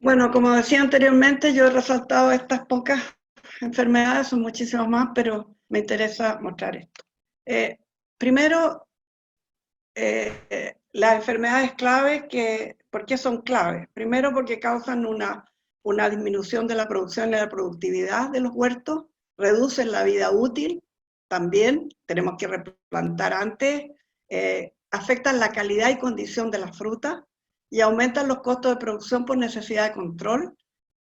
Bueno, como decía anteriormente, yo he resaltado estas pocas enfermedades, son muchísimas más, pero me interesa mostrar esto. Primero, las enfermedades claves, ¿por qué son claves? Primero, porque causan una disminución de la producción y la productividad de los huertos, reducen la vida útil, también tenemos que replantar antes, afectan la calidad y condición de las frutas y aumentan los costos de producción por necesidad de control,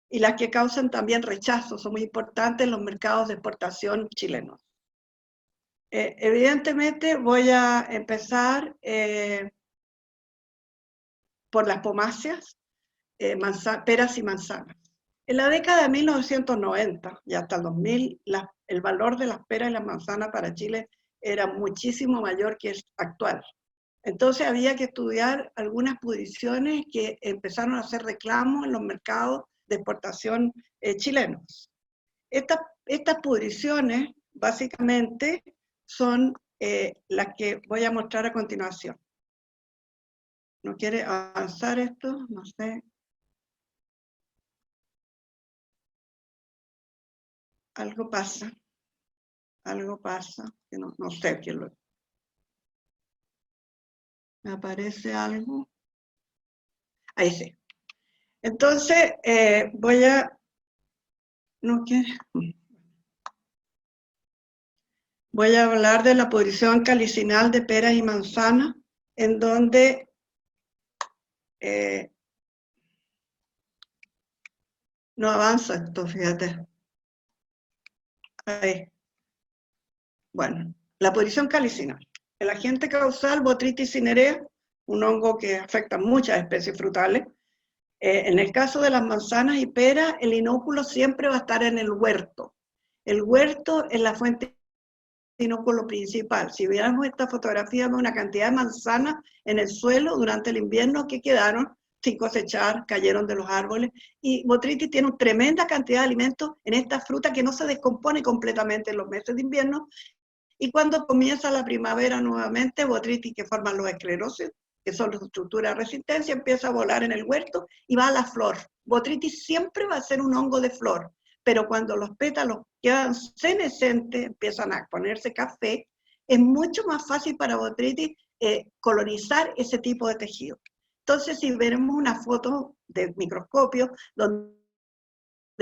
y las que causan también rechazo, son muy importantes en los mercados de exportación chilenos. Evidentemente voy a empezar por las pomáceas, peras y manzanas. En la década de 1990 y hasta el 2000, el valor de las peras y las manzanas para Chile era muchísimo mayor que el actual. Entonces había que estudiar algunas pudriciones que empezaron a hacer reclamos en los mercados de exportación chilenos. Estas pudriciones básicamente son las que voy a mostrar a continuación. ¿No quiere avanzar esto? No sé. Algo pasa, que no sé qué lo... ¿Me aparece algo? Ahí sí. Entonces, voy a... ¿No quiere? Voy a hablar de la pudrición calicinal de peras y manzanas, en donde no avanza esto, fíjate. Ahí. Bueno, la pudrición calicinal. El agente causal, Botrytis cinerea, un hongo que afecta a muchas especies frutales. En el caso de las manzanas y peras, el inóculo siempre va a estar en el huerto. El huerto es la fuente de inóculo principal. Si viéramos esta fotografía, vemos una cantidad de manzanas en el suelo durante el invierno que quedaron sin cosechar, cayeron de los árboles. Y Botrytis tiene una tremenda cantidad de alimentos en esta fruta que no se descompone completamente en los meses de invierno. Y cuando comienza la primavera nuevamente, Botrytis, que forman los esclerosis, que son las estructuras de resistencia, empieza a volar en el huerto y va a la flor. Botrytis siempre va a ser un hongo de flor, pero cuando los pétalos quedan senescentes, empiezan a ponerse café, es mucho más fácil para Botrytis colonizar ese tipo de tejido. Entonces, si vemos una foto de microscopio, donde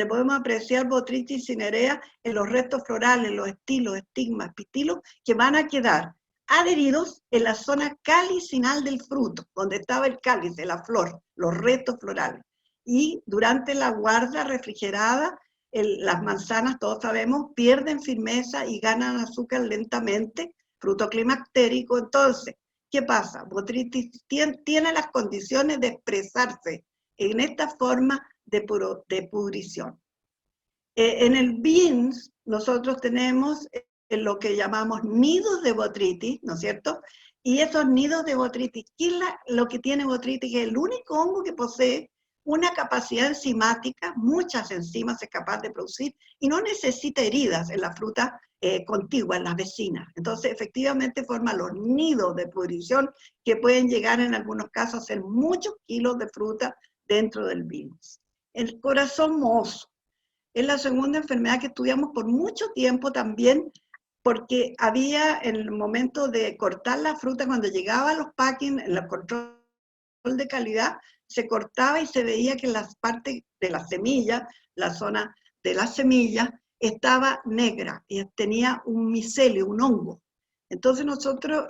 podemos apreciar Botrytis cinerea en los restos florales, los estilos, estigmas, pistilos, que van a quedar adheridos en la zona calicinal del fruto, donde estaba el cáliz de la flor, los restos florales. Y durante la guarda refrigerada, las manzanas, todos sabemos, pierden firmeza y ganan azúcar lentamente, fruto climactérico. Entonces, ¿qué pasa? Botrytis tiene las condiciones de expresarse en esta forma de pudrición. En el beans nosotros tenemos lo que llamamos nidos de Botrytis, ¿no es cierto? Y esos nidos de Botrytis, ¿qué es lo que tiene Botrytis? Es el único hongo que posee una capacidad enzimática, muchas enzimas es capaz de producir, y no necesita heridas en la fruta contigua, en las vecinas. Entonces, efectivamente forma los nidos de pudrición que pueden llegar en algunos casos a ser muchos kilos de fruta dentro del beans. El corazón mohoso es la segunda enfermedad que estudiamos por mucho tiempo también, porque había en el momento de cortar la fruta, cuando llegaba a los packing, en el control de calidad, se cortaba y se veía que las partes de la semilla, la zona de la semilla, estaba negra y tenía un micelio, un hongo. Entonces nosotros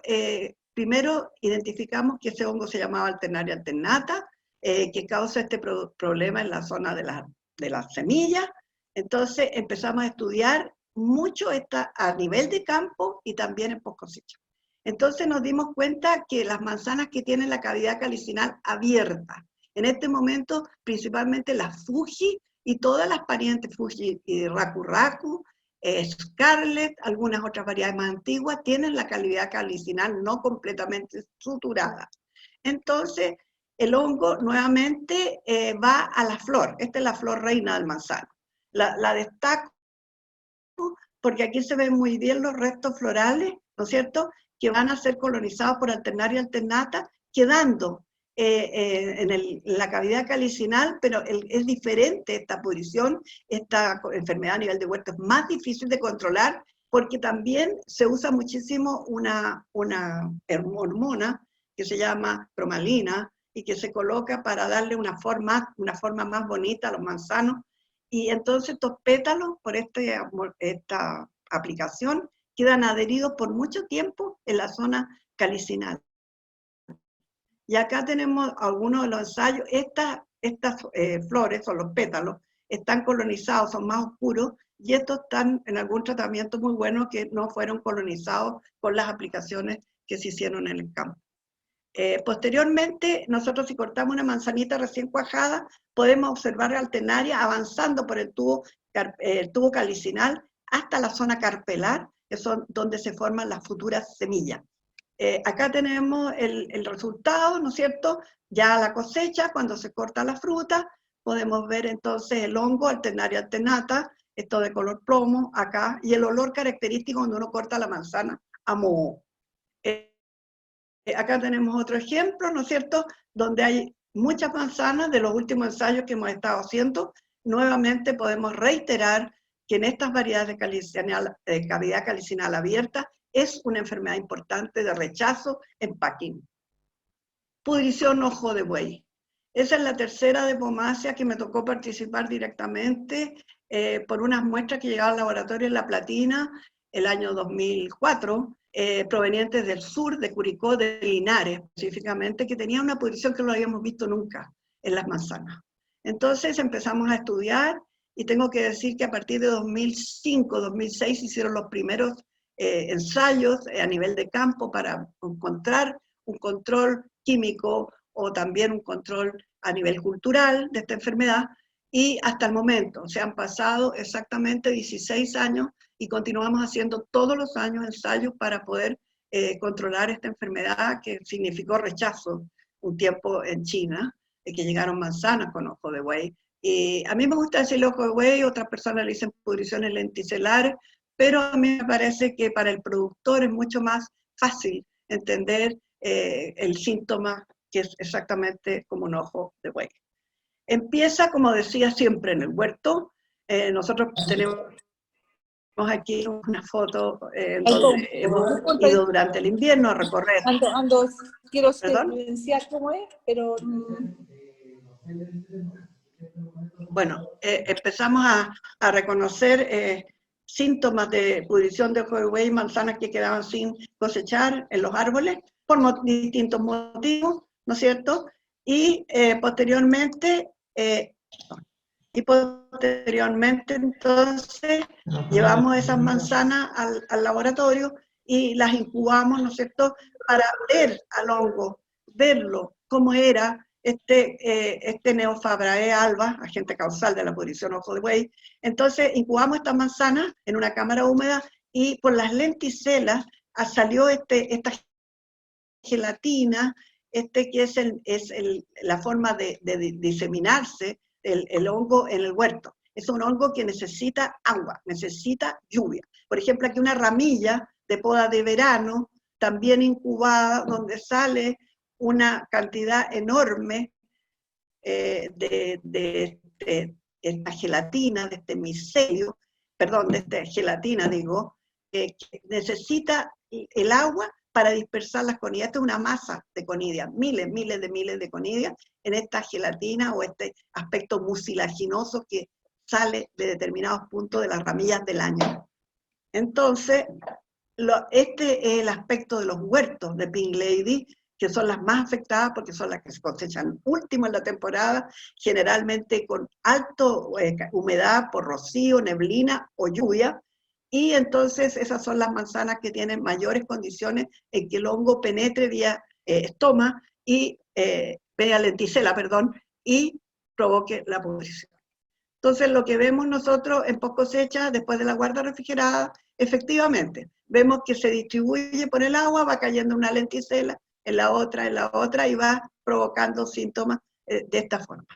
primero identificamos que ese hongo se llamaba Alternaria alternata, que causa este problema en la zona de la semilla. Entonces empezamos a estudiar mucho a nivel de campo y también en post cosecha. Entonces nos dimos cuenta que las manzanas que tienen la cavidad calicinal abierta, en este momento principalmente la Fuji y todas las parientes Fuji y Raku Raku, Scarlet, algunas otras variedades más antiguas, tienen la cavidad calicinal no completamente suturada. Entonces el hongo nuevamente va a la flor. Esta es la flor reina del manzano. La destaco porque aquí se ven muy bien los restos florales, ¿no es cierto?, que van a ser colonizados por Alternaria alternata, quedando en la cavidad calicinal, pero es diferente esta pudrición, esta enfermedad a nivel de huerto es más difícil de controlar, porque también se usa muchísimo una hormona que se llama cromalina, y que se coloca para darle una forma más bonita a los manzanos, y entonces estos pétalos, por esta aplicación, quedan adheridos por mucho tiempo en la zona calicinal. Y acá tenemos algunos de los ensayos. Estas flores, o los pétalos, están colonizados, son más oscuros, y estos están en algún tratamiento muy bueno que no fueron colonizados con las aplicaciones que se hicieron en el campo. Posteriormente, nosotros si cortamos una manzanita recién cuajada, podemos observar alternaria avanzando por el tubo calicinal hasta la zona carpelar, que son donde se forman las futuras semillas. Acá tenemos el resultado, ¿no es cierto? Ya la cosecha, cuando se corta la fruta, podemos ver entonces el hongo, Alternaria alternata, esto de color plomo acá, y el olor característico cuando uno corta la manzana a moho. Acá tenemos otro ejemplo, ¿no es cierto?, donde hay muchas manzanas de los últimos ensayos que hemos estado haciendo. Nuevamente podemos reiterar que en estas variedades de cavidad calicinal abierta es una enfermedad importante de rechazo en Packing. Pudrición ojo de buey. Esa es la tercera depomacia que me tocó participar directamente por unas muestras que llegaban al laboratorio en La Platina el año 2004, provenientes del sur, de Curicó, de Linares específicamente, que tenía una pudrición que no habíamos visto nunca en las manzanas. Entonces empezamos a estudiar, y tengo que decir que a partir de 2005, 2006 se hicieron los primeros ensayos a nivel de campo para encontrar un control químico o también un control a nivel cultural de esta enfermedad, y hasta el momento se han pasado exactamente 16 años y continuamos haciendo todos los años ensayos para poder controlar esta enfermedad que significó rechazo un tiempo en China, que llegaron manzanas con ojo de buey. Y a mí me gusta decir ojo de buey, otras personas le dicen pudriciones lenticelares, pero a mí me parece que para el productor es mucho más fácil entender el síntoma, que es exactamente como un ojo de buey. Empieza, como decía, siempre en el huerto. Nosotros tenemos aquí una foto donde hemos ido durante el invierno a recorrer. Quiero ¿Perdón? evidenciar cómo es, pero... Bueno, empezamos a reconocer síntomas de pudrición de ojo de buey, manzanas que quedaban sin cosechar en los árboles, por distintos motivos, ¿no es cierto? Y posteriormente entonces llevamos esas manzanas al laboratorio y las incubamos, ¿no es cierto?, para ver al hongo, verlo, cómo era este Neofabrae alba, agente causal de la pudrición ojo de buey. Entonces incubamos estas manzanas en una cámara húmeda, y por las lenticelas salió esta gelatina, que es la forma de diseminarse el hongo en el huerto. Es un hongo que necesita agua, necesita lluvia. Por ejemplo, aquí una ramilla de poda de verano, también incubada, donde sale una cantidad enorme de esta gelatina, de este micelio, perdón, de esta gelatina, digo, que necesita el agua para dispersar las conidias. Esta es una masa de conidias, miles de conidias en esta gelatina o este aspecto mucilaginoso que sale de determinados puntos de las ramillas del año. Entonces, este es el aspecto de los huertos de Pink Lady, que son las más afectadas porque son las que se cosechan último en la temporada, generalmente con alto humedad por rocío, neblina o lluvia, y entonces esas son las manzanas que tienen mayores condiciones en que el hongo penetre vía estoma y vía lenticela, perdón, y provoque la pudrición. Entonces lo que vemos nosotros en post cosecha, después de la guarda refrigerada, efectivamente, vemos que se distribuye por el agua, va cayendo una lenticela, en la otra, y va provocando síntomas de esta forma.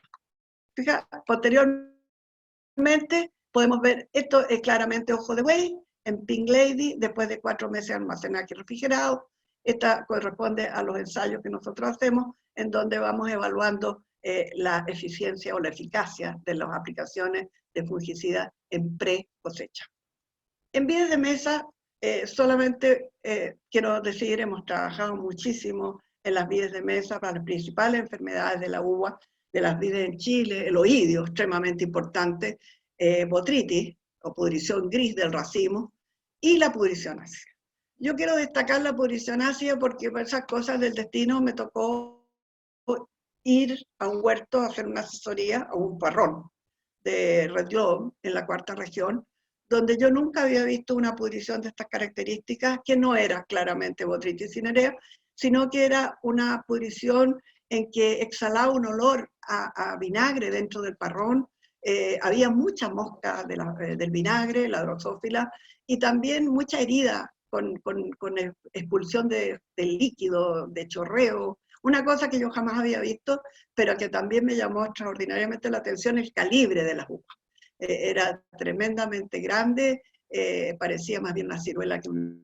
Fija, posteriormente podemos ver, esto es claramente ojo de buey, en Pink Lady, después de 4 meses de almacenaje refrigerado. Esta corresponde a los ensayos que nosotros hacemos, en donde vamos evaluando la eficiencia o la eficacia de las aplicaciones de fungicida en pre-cosecha. En vides de mesa, solamente quiero decir, hemos trabajado muchísimo en las vides de mesa para las principales enfermedades de la uva, de las vides en Chile, el oidio, extremadamente importante, botrytis, o pudrición gris del racimo, y la pudrición ácida. Yo quiero destacar la pudrición ácida porque por esas cosas del destino me tocó ir a un huerto a hacer una asesoría a un parrón de Red Globe, en la cuarta región, donde yo nunca había visto una pudrición de estas características, que no era claramente Botrytis cinerea, sino que era una pudrición en que exhalaba un olor a vinagre dentro del parrón, había mucha mosca del vinagre, la drosófila, y también mucha herida con expulsión del líquido, de chorreo, una cosa que yo jamás había visto, pero que también me llamó extraordinariamente la atención, el calibre de las uvas. Era tremendamente grande, parecía más bien una ciruela que una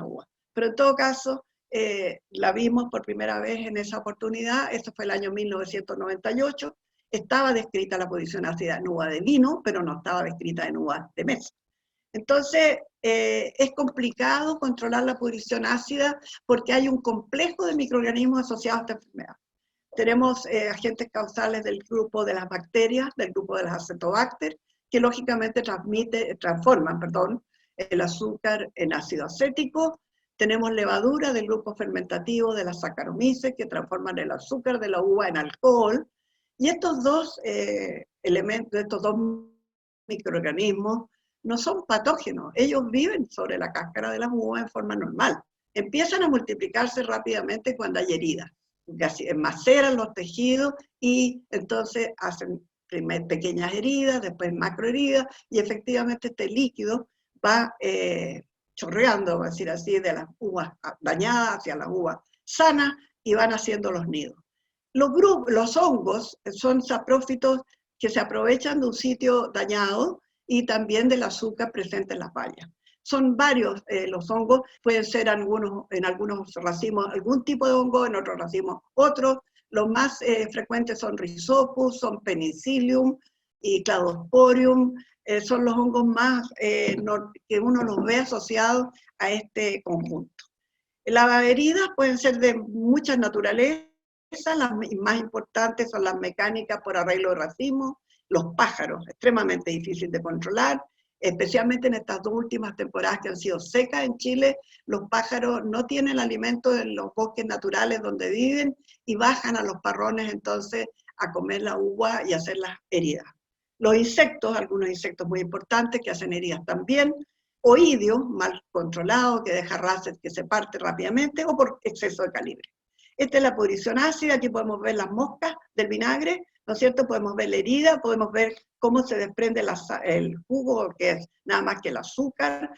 uva. Pero en todo caso, la vimos por primera vez en esa oportunidad, esto fue el año 1998, estaba descrita la pudrición ácida en uva de vino, pero no estaba descrita en uva de mesa. Entonces, es complicado controlar la pudrición ácida porque hay un complejo de microorganismos asociados a esta enfermedad. Tenemos agentes causales del grupo de las bacterias, del grupo de las acetobacter, que lógicamente transforman el azúcar en ácido acético. Tenemos levadura del grupo fermentativo de las Saccharomyces, que transforman el azúcar de la uva en alcohol. Y estos dos elementos, estos dos microorganismos, no son patógenos, ellos viven sobre la cáscara de las uvas en forma normal. Empiezan a multiplicarse rápidamente cuando hay heridas, maceran los tejidos y entonces hacen pequeñas heridas, después macroheridas, y efectivamente este líquido va chorreando, vamos a decir así, de las uvas dañadas hacia las uvas sanas y van haciendo los nidos. Los hongos son saprófitos que se aprovechan de un sitio dañado y también del azúcar presente en las bayas. Son varios los hongos, pueden ser en algunos racimos algún tipo de hongo, en otros racimos otros. Los más frecuentes son Rhizopus, son Penicillium y Cladosporium, son los hongos más que uno los ve asociados a este conjunto. Las heridas pueden ser de muchas naturalezas, las más importantes son las mecánicas por arreglo de racimos, los pájaros, extremadamente difícil de controlar, especialmente en estas dos últimas temporadas que han sido secas en Chile, los pájaros no tienen alimento en los bosques naturales donde viven y bajan a los parrones entonces a comer la uva y a hacer las heridas. Los insectos, algunos insectos muy importantes que hacen heridas también, oidios mal controlados, que deja races que se parte rápidamente o por exceso de calibre. Esta es la pudrición ácida, aquí podemos ver las moscas del vinagre, ¿no es cierto? Podemos ver la herida, podemos ver cómo se desprende el jugo, que es nada más que el azúcar,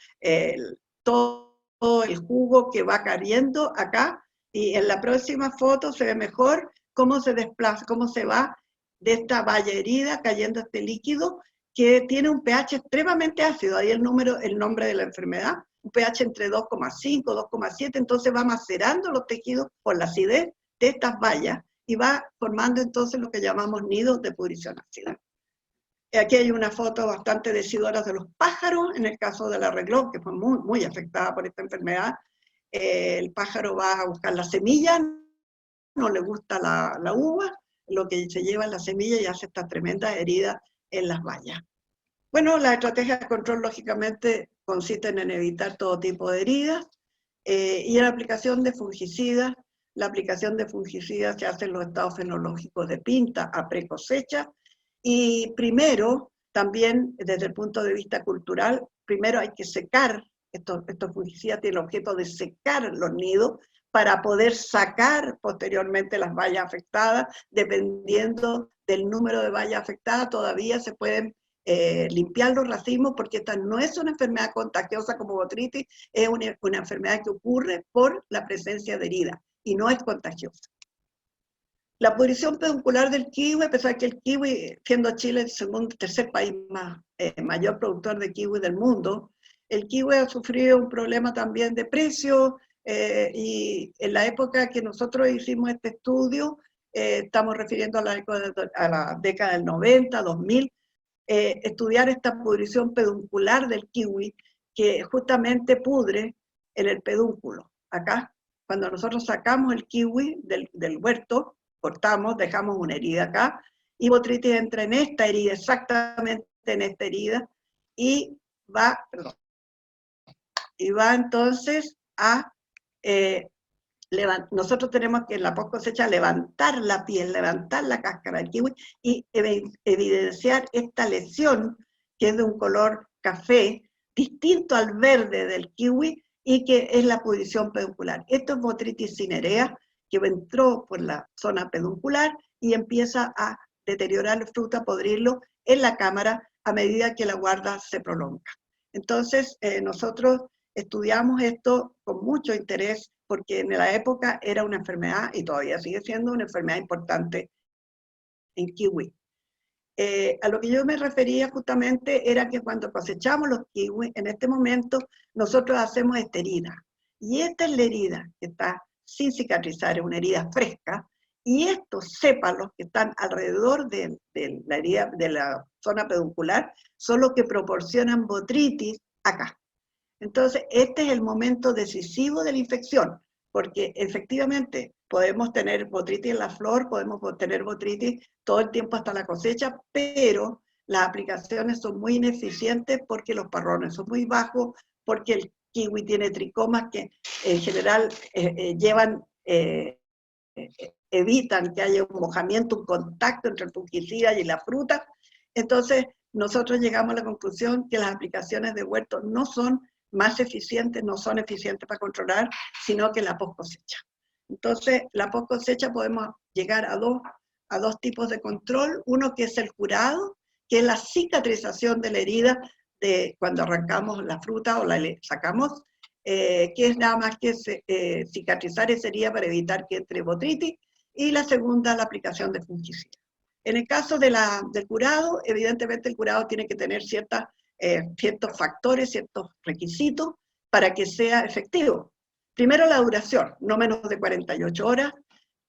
todo el jugo que va cayendo acá, y en la próxima foto se ve mejor cómo se desplaza, cómo se va de esta valla herida cayendo este líquido, que tiene un pH extremadamente ácido, ahí el nombre de la enfermedad, un pH entre 2,5, 2,7, entonces va macerando los tejidos por la acidez de estas vallas, y va formando entonces lo que llamamos nidos de pudrición ácida. Aquí hay una foto bastante decidora de los pájaros, en el caso de la Red Globe, que fue muy, muy afectada por esta enfermedad. El pájaro va a buscar la semilla, no le gusta la uva, lo que se lleva es la semilla y hace esta tremenda herida en las vallas. Bueno, las estrategias de control lógicamente consisten en evitar todo tipo de heridas y en la aplicación de fungicidas. La aplicación de fungicidas se hace en los estados fenológicos de pinta a pre-cosecha, y primero, también desde el punto de vista cultural, primero hay que secar, estos fungicidas tienen el objeto de secar los nidos para poder sacar posteriormente las bayas afectadas. Dependiendo del número de bayas afectadas, todavía se pueden limpiar los racimos, porque esta no es una enfermedad contagiosa como botrytis, es una enfermedad que ocurre por la presencia de herida y no es contagiosa. La pudrición peduncular del kiwi, a pesar de que el kiwi, siendo Chile el segundo, tercer país mayor productor de kiwi del mundo, el kiwi ha sufrido un problema también de precio, y en la época que nosotros hicimos este estudio, estamos refiriendo a la década del 90, 2000, estudiar esta pudrición peduncular del kiwi, que justamente pudre en el pedúnculo. Acá, cuando nosotros sacamos el kiwi del huerto, cortamos, dejamos una herida acá, y botrytis entra en esta herida, exactamente en esta herida, y va entonces a nosotros tenemos que en la post cosecha levantar la piel, levantar la cáscara del kiwi y evidenciar esta lesión que es de un color café, distinto al verde del kiwi y que es la pudrición peduncular. Esto es botrytis cinerea, que entró por la zona peduncular y empieza a deteriorar el fruto, a podrirlo en la cámara a medida que la guarda se prolonga. Entonces, nosotros estudiamos esto con mucho interés porque en la época era una enfermedad, y todavía sigue siendo una enfermedad importante en kiwi. A lo que yo me refería justamente era que cuando cosechamos los kiwis, en este momento nosotros hacemos esta herida. Y esta es la herida que está sin cicatrizar, es una herida fresca, y estos sépalos que están alrededor de la herida, de la zona peduncular, son los que proporcionan botrytis acá. Entonces, este es el momento decisivo de la infección, porque efectivamente podemos tener botrytis en la flor, podemos tener botrytis todo el tiempo hasta la cosecha, pero las aplicaciones son muy ineficientes porque los parrones son muy bajos, porque el kiwi tiene tricomas que en general evitan que haya un mojamiento, un contacto entre el fungicida y la fruta. Entonces, nosotros llegamos a la conclusión que las aplicaciones de huerto no son más eficientes, no son eficientes para controlar, sino que la post cosecha. Entonces, la post cosecha podemos llegar a dos tipos de control. Uno que es el curado, que es la cicatrización de la herida de cuando arrancamos la fruta o la sacamos, que es nada más que cicatrizar esa herida para evitar que entre botrytis, y la segunda, la aplicación de fungicida. En el caso del curado, evidentemente el curado tiene que tener ciertos factores, ciertos requisitos para que sea efectivo. Primero, la duración, no menos de 48 horas.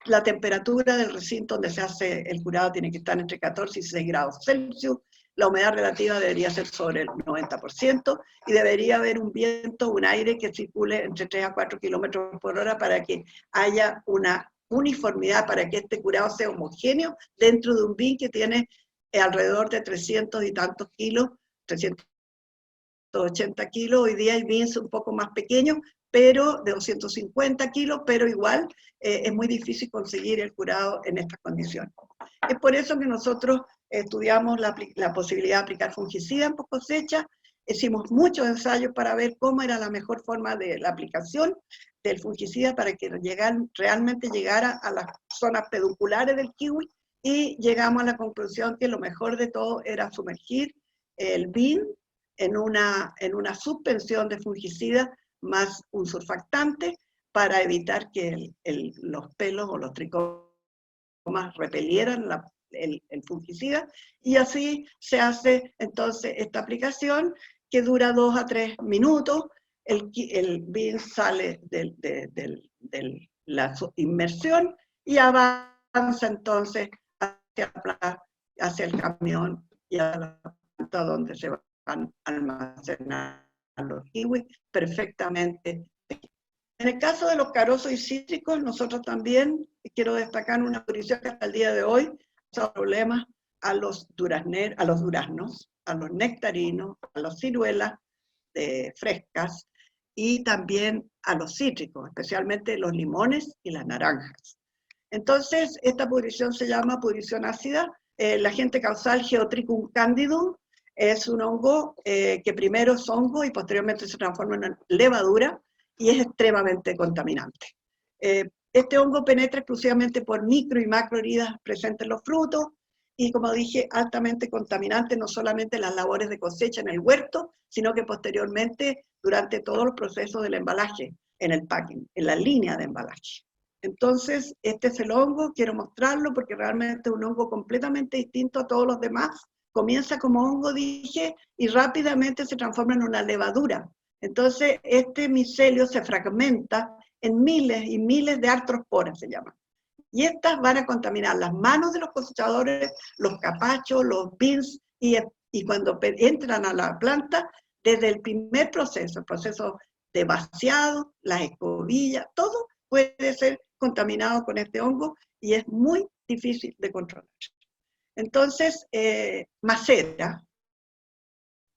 La temperatura del recinto donde se hace el curado tiene que estar entre 14 y 16 grados Celsius. La humedad relativa debería ser sobre el 90% y debería haber un viento, un aire que circule entre 3 a 4 kilómetros por hora para que haya una uniformidad, para que este curado sea homogéneo dentro de un bin que tiene alrededor de 300 y tantos kilos, 380 kilos. Hoy día hay bins un poco más pequeños, pero de 250 kilos, pero igual es muy difícil conseguir el curado en estas condiciones. Es por eso que nosotros estudiamos la posibilidad de aplicar fungicida en post cosecha. Hicimos muchos ensayos para ver cómo era la mejor forma de la aplicación del fungicida para que realmente llegara a las zonas pedunculares del kiwi, y llegamos a la conclusión que lo mejor de todo era sumergir el bin en una suspensión de fungicida más un surfactante para evitar que los pelos o los tricomas repelieran el fungicida, y así se hace entonces esta aplicación que dura 2 a 3 minutos. El bin sale de la inmersión y avanza entonces hacia el camión y a la planta donde se van a almacenar los kiwis perfectamente. En el caso de los carosos y cítricos, nosotros también quiero destacar una pudrición que hasta el día de hoy causa problemas a los duraznos, a los nectarinos, a las ciruelas frescas y también a los cítricos, especialmente los limones y las naranjas. Entonces, esta pudrición se llama pudrición ácida. El agente causal Geotrichum candidum es un hongo que primero es hongo y posteriormente se transforma en una levadura y es extremadamente contaminante. Este hongo penetra exclusivamente por micro y macro heridas presentes en los frutos y, como dije, altamente contaminante no solamente en las labores de cosecha en el huerto, sino que posteriormente durante todos los procesos del embalaje, en el packing, en la línea de embalaje. Entonces, este es el hongo, quiero mostrarlo porque realmente es un hongo completamente distinto a todos los demás. Comienza como hongo, dije, y rápidamente se transforma en una levadura. Entonces, este micelio se fragmenta en miles y miles de artrosporas, se llaman. Y estas van a contaminar las manos de los cosechadores, los capachos, los bins, y cuando entran a la planta, desde el primer proceso, el proceso de vaciado, las escobillas, todo puede ser contaminado con este hongo y es muy difícil de controlar. Entonces, macera,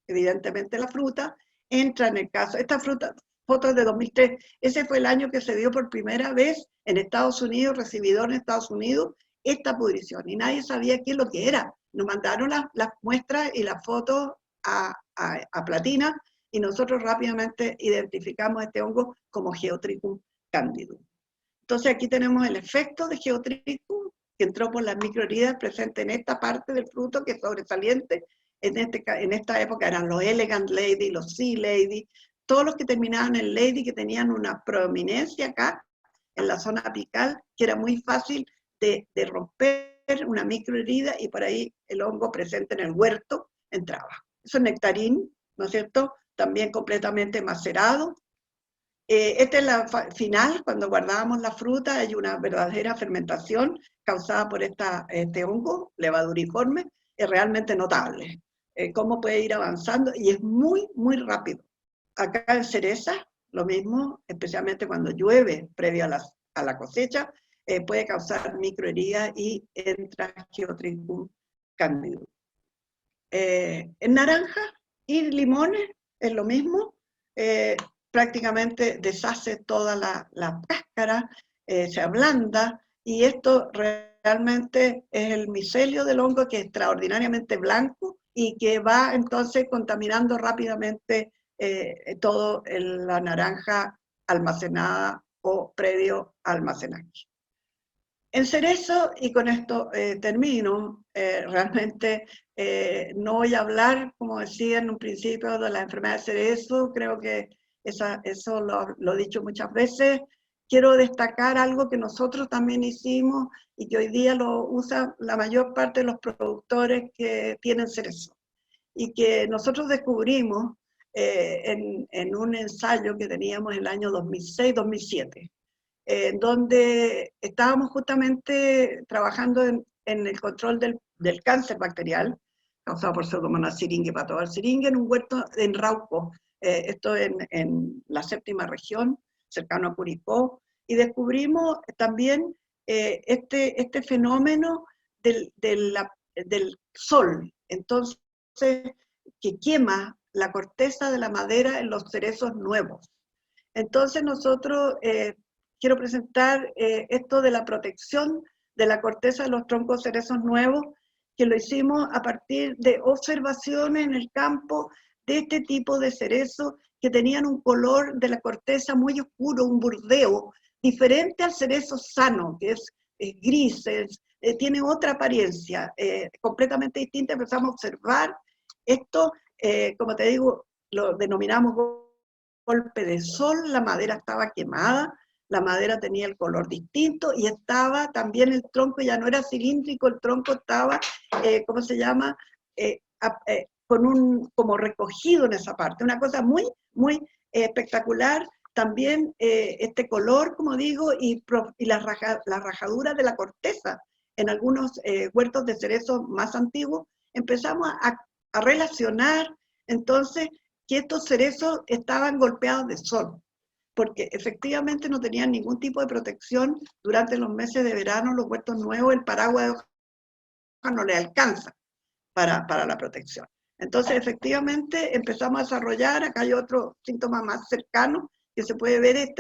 evidentemente la fruta, entra en el caso, esta fruta, fotos de 2003, ese fue el año que se dio por primera vez en Estados Unidos, recibidor en Estados Unidos, esta pudrición, y nadie sabía qué es lo que era. Nos mandaron las muestras y las fotos a Platina, y nosotros rápidamente identificamos este hongo como Geotrichum candidum. Entonces aquí tenemos el efecto de Geotrichum, que entró por las microheridas presentes en esta parte del fruto, que es sobresaliente. En esta época eran los Elegant Lady, los Sea Lady, todos los que terminaban en Lady, que tenían una prominencia acá, en la zona apical, que era muy fácil de romper una microherida, y por ahí el hongo presente en el huerto entraba. Eso es nectarín, ¿no es cierto? También completamente macerado. Esta es la final, cuando guardábamos la fruta, hay una verdadera fermentación causada por este hongo, levaduriforme, es realmente notable. Cómo puede ir avanzando, y es muy, muy rápido. Acá en cereza, lo mismo, especialmente cuando llueve previo a la cosecha, puede causar microheridas y entra Geotrichum candidum. En naranja y limones es lo mismo, prácticamente deshace toda la cáscara, se ablanda, y esto realmente es el micelio del hongo, que es extraordinariamente blanco y que va entonces contaminando rápidamente todo la naranja almacenada o previo almacenaje. En cerezo, y con esto termino, realmente no voy a hablar, como decía en un principio, de la enfermedad de cerezo, creo que eso lo he dicho muchas veces. Quiero destacar algo que nosotros también hicimos y que hoy día lo usa la mayor parte de los productores que tienen cerezo, y que nosotros descubrimos en un ensayo que teníamos en el año 2006-2007, donde estábamos justamente trabajando en el control del cáncer bacterial causado por Pseudomonas syringae, Patovar syringae, en un huerto en Rauco, esto en la séptima región, cercano a Curicó, y descubrimos también este fenómeno del sol, entonces, que quema la corteza de la madera en los cerezos nuevos. Entonces nosotros quiero presentar esto de la protección de la corteza de los troncos cerezos nuevos, que lo hicimos a partir de observaciones en el campo de este tipo de cerezos que tenían un color de la corteza muy oscuro, un burdeo, diferente al cerezo sano, que es gris, tiene otra apariencia, completamente distinta. Empezamos a observar esto, como te digo, lo denominamos golpe de sol, la madera estaba quemada, la madera tenía el color distinto, y estaba también el tronco, ya no era cilíndrico, el tronco estaba, ¿cómo se llama? Como recogido en esa parte, una cosa muy, muy espectacular. También este color, como digo, y la rajadura de la corteza. En algunos huertos de cerezos más antiguos empezamos a relacionar entonces que estos cerezos estaban golpeados de sol, porque efectivamente no tenían ningún tipo de protección durante los meses de verano. Los huertos nuevos, el paraguas de hoja no le alcanza para la protección. Entonces, efectivamente, empezamos a desarrollar, acá hay otro síntoma más cercano, que se puede ver,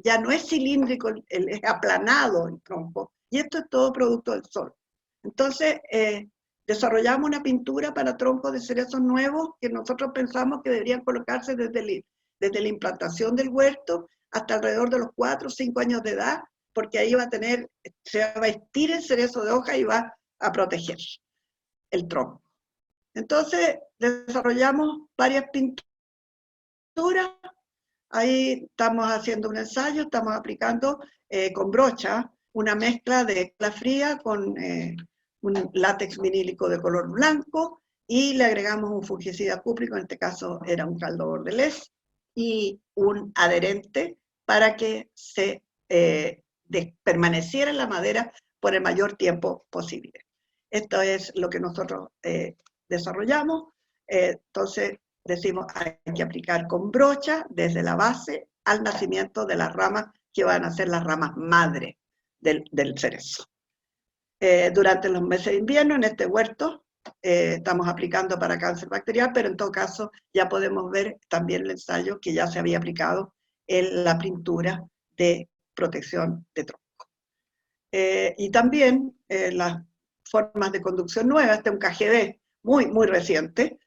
ya no es cilíndrico, es aplanado el tronco, y esto es todo producto del sol. Entonces, desarrollamos una pintura para troncos de cerezos nuevos que nosotros pensamos que deberían colocarse desde la implantación del huerto hasta alrededor de los 4 o 5 años de edad, porque ahí se va a vestir el cerezo de hoja y va a proteger el tronco. Entonces, desarrollamos varias pinturas. Ahí estamos haciendo un ensayo, estamos aplicando con brocha una mezcla de tela fría con un látex vinílico de color blanco, y le agregamos un fungicida cúprico, en este caso era un caldo bordelés, y un adherente para que se permaneciera en la madera por el mayor tiempo posible. Esto es lo que nosotros desarrollamos. Entonces decimos, hay que aplicar con brocha desde la base al nacimiento de las ramas que van a ser las ramas madre del cerezo. Durante los meses de invierno en este huerto estamos aplicando para cáncer bacterial, pero en todo caso ya podemos ver también el ensayo que ya se había aplicado en la pintura de protección de tronco. Y también las formas de conducción nuevas, este es un KGD muy reciente,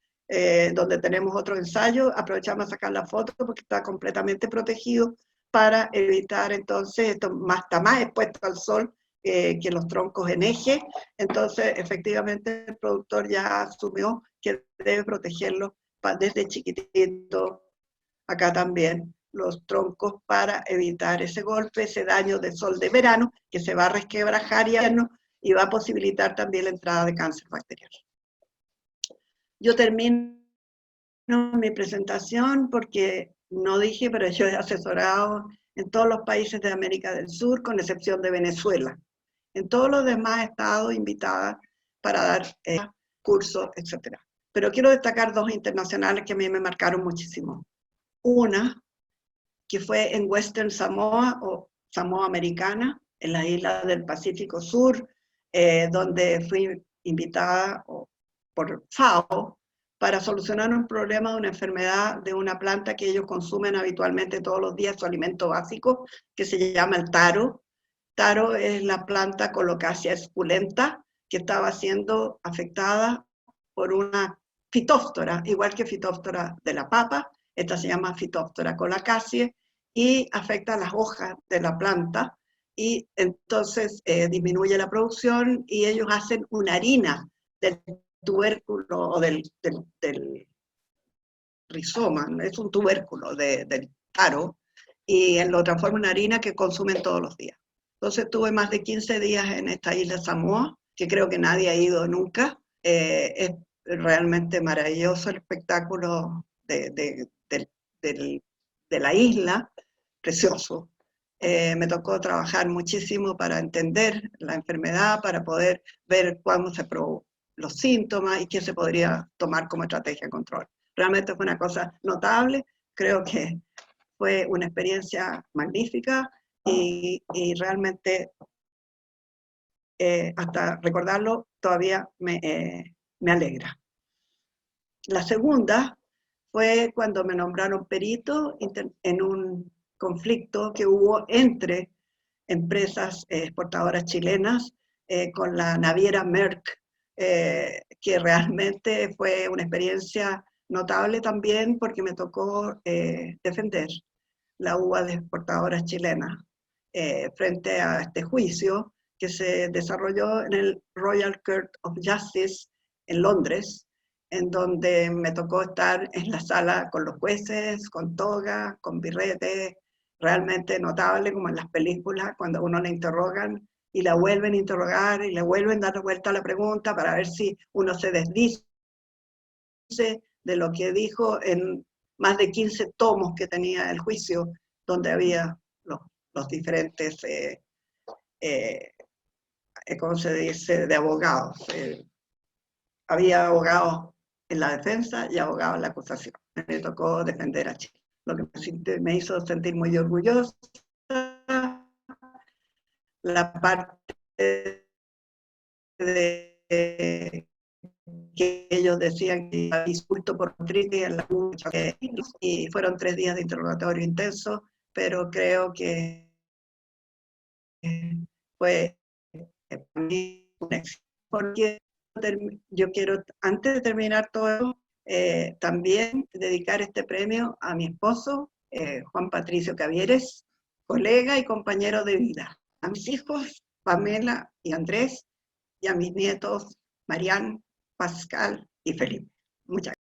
donde tenemos otro ensayo, aprovechamos a sacar la foto porque está completamente protegido para evitar entonces, esto está más expuesto al sol que los troncos en eje, entonces efectivamente el productor ya asumió que debe protegerlo desde chiquitito, acá también, los troncos para evitar ese golpe, ese daño de sol de verano que se va a resquebrajar y va a posibilitar también la entrada de cáncer bacterial. Yo termino mi presentación porque no dije, pero yo he asesorado en todos los países de América del Sur, con excepción de Venezuela. En todos los demás he estado invitada para dar cursos, etc. Pero quiero destacar dos internacionales que a mí me marcaron muchísimo. Una, que fue en Western Samoa, o Samoa Americana, en las islas del Pacífico Sur, donde fui invitada por FAO para solucionar un problema de una enfermedad de una planta que ellos consumen habitualmente todos los días, su alimento básico, que se llama el taro. Taro es la planta Colocasia esculenta, que estaba siendo afectada por una fitóftora, igual que fitóftora de la papa. Esta se llama Phytophthora colocaceae y afecta las hojas de la planta y entonces disminuye la producción y ellos hacen una harina del tubérculo o del rizoma, es un tubérculo del taro, y lo transforman en harina que consumen todos los días. Entonces tuve más de 15 días en esta isla Samoa, que creo que nadie ha ido nunca. Es realmente maravilloso el espectáculo de la isla, precioso. Me tocó trabajar muchísimo para entender la enfermedad, para poder ver cuándo se probó los síntomas y qué se podría tomar como estrategia de control. Realmente fue una cosa notable, creo que fue una experiencia magnífica y realmente hasta recordarlo todavía me alegra. La segunda fue cuando me nombraron perito en un conflicto que hubo entre empresas exportadoras chilenas con la naviera Merck, que realmente fue una experiencia notable también porque me tocó defender la uva de exportadoras chilenas frente a este juicio que se desarrolló en el Royal Court of Justice en Londres, en donde me tocó estar en la sala con los jueces, con toga, con birrete, realmente notable como en las películas, cuando uno le interrogan y la vuelven a interrogar y le vuelven a dar vuelta a la pregunta para ver si uno se desdice de lo que dijo en más de 15 tomos que tenía el juicio, donde había los diferentes, ¿cómo se dice?, de abogados. Había abogados en la defensa y abogados en la acusación. Me tocó defender a Chile, lo que me hizo sentir muy orgullosa. La parte de que ellos decían que iba insulto por artritis en la lucha, y fueron 3 días de interrogatorio intenso, pero creo que fue para mí un éxito, porque yo quiero, antes de terminar todo, también dedicar este premio a mi esposo, Juan Patricio Cavieres, colega y compañero de vida, a mis hijos, Pamela y Andrés, y a mis nietos, Marián, Pascal y Felipe. Muchas gracias.